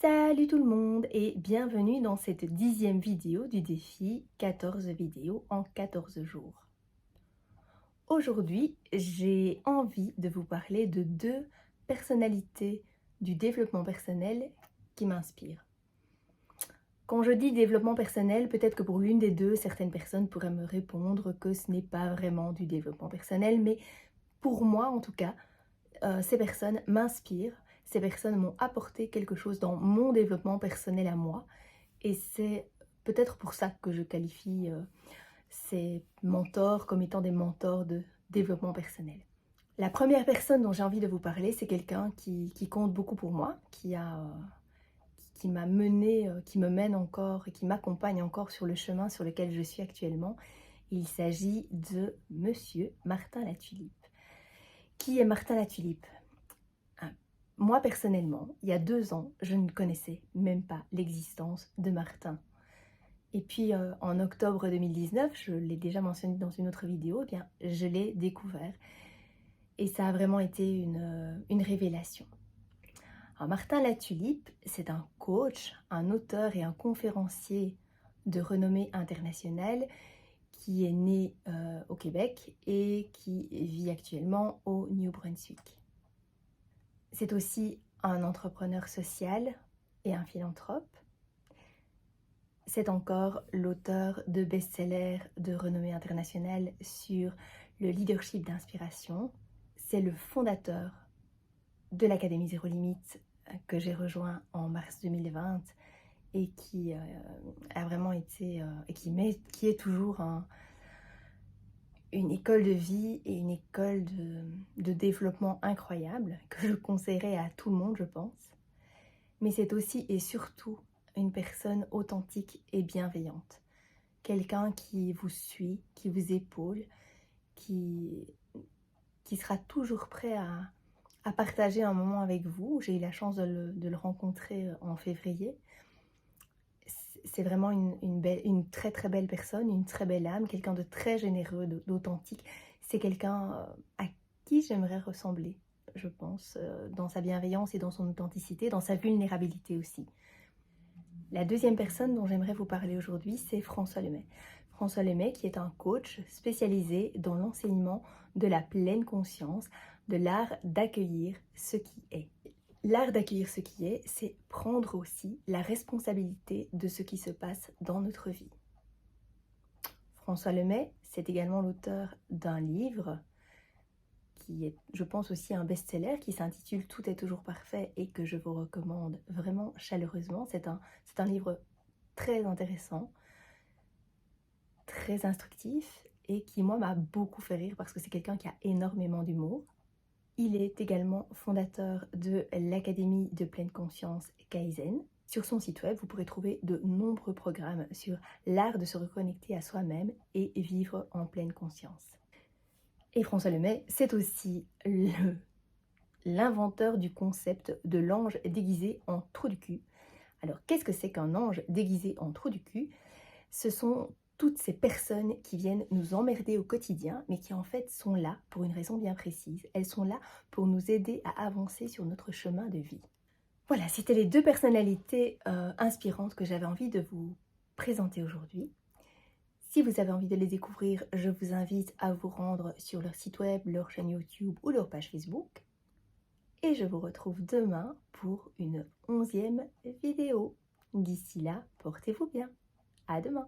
Salut tout le monde et bienvenue dans cette 10e vidéo du défi 14 vidéos en 14 jours. Aujourd'hui, j'ai envie de vous parler de deux personnalités du développement personnel qui m'inspirent. Quand je dis développement personnel, peut-être que pour l'une des deux, certaines personnes pourraient me répondre que ce n'est pas vraiment du développement personnel, mais pour moi en tout cas, ces personnes m'inspirent, ces personnes m'ont apporté quelque chose dans mon développement personnel à moi. Et c'est peut-être pour ça que je qualifie ces mentors comme étant des mentors de développement personnel. La première personne dont j'ai envie de vous parler, c'est quelqu'un qui compte beaucoup pour moi, qui m'a mené, qui me mène encore et qui m'accompagne encore sur le chemin sur lequel je suis actuellement. Il s'agit de Monsieur Martin Latulipe. Qui est Martin Latulipe? Moi personnellement, il y a 2 ans, je ne connaissais même pas l'existence de Martin. Et puis en octobre 2019, je l'ai déjà mentionné dans une autre vidéo, eh bien, je l'ai découvert. Et ça a vraiment été une révélation. Alors, Martin Latulipe, c'est un coach, un auteur et un conférencier de renommée internationale qui est né au Québec et qui vit actuellement au New Brunswick. C'est aussi un entrepreneur social et un philanthrope. C'est encore l'auteur de best-sellers de renommée internationale sur le leadership d'inspiration. C'est le fondateur de l'Académie Zéro Limite que j'ai rejoint en mars 2020 et qui a vraiment été, et qui est toujours une école de vie et une école de développement incroyable que je conseillerais à tout le monde, je pense. Mais c'est aussi et surtout une personne authentique et bienveillante. Quelqu'un qui vous suit, qui vous épaule, qui sera toujours prêt à partager un moment avec vous. J'ai eu la chance de le rencontrer en février. C'est vraiment une très très belle personne, une très belle âme, quelqu'un de très généreux, d'authentique. C'est quelqu'un à qui j'aimerais ressembler, je pense, dans sa bienveillance et dans son authenticité, dans sa vulnérabilité aussi. La deuxième personne dont j'aimerais vous parler aujourd'hui, c'est François Lemay. François Lemay qui est un coach spécialisé dans l'enseignement de la pleine conscience, de l'art d'accueillir ce qui est. L'art d'accueillir ce qui est, c'est prendre aussi la responsabilité de ce qui se passe dans notre vie. François Lemay, c'est également l'auteur d'un livre qui est, je pense, aussi un best-seller qui s'intitule Tout est toujours parfait et que je vous recommande vraiment chaleureusement. C'est un livre très intéressant, très instructif et qui, moi, m'a beaucoup fait rire parce que c'est quelqu'un qui a énormément d'humour. Il est également fondateur de l'Académie de pleine conscience Kaizen. Sur son site web, vous pourrez trouver de nombreux programmes sur l'art de se reconnecter à soi-même et vivre en pleine conscience. Et François Lemay, c'est aussi l'inventeur du concept de l'ange déguisé en trou du cul. Alors, qu'est-ce que c'est qu'un ange déguisé en trou du cul? Ce sont toutes ces personnes qui viennent nous emmerder au quotidien, mais qui en fait sont là pour une raison bien précise. Elles sont là pour nous aider à avancer sur notre chemin de vie. Voilà, c'était les deux personnalités inspirantes que j'avais envie de vous présenter aujourd'hui. Si vous avez envie de les découvrir, je vous invite à vous rendre sur leur site web, leur chaîne YouTube ou leur page Facebook. Et je vous retrouve demain pour une 11e vidéo. D'ici là, portez-vous bien. À demain.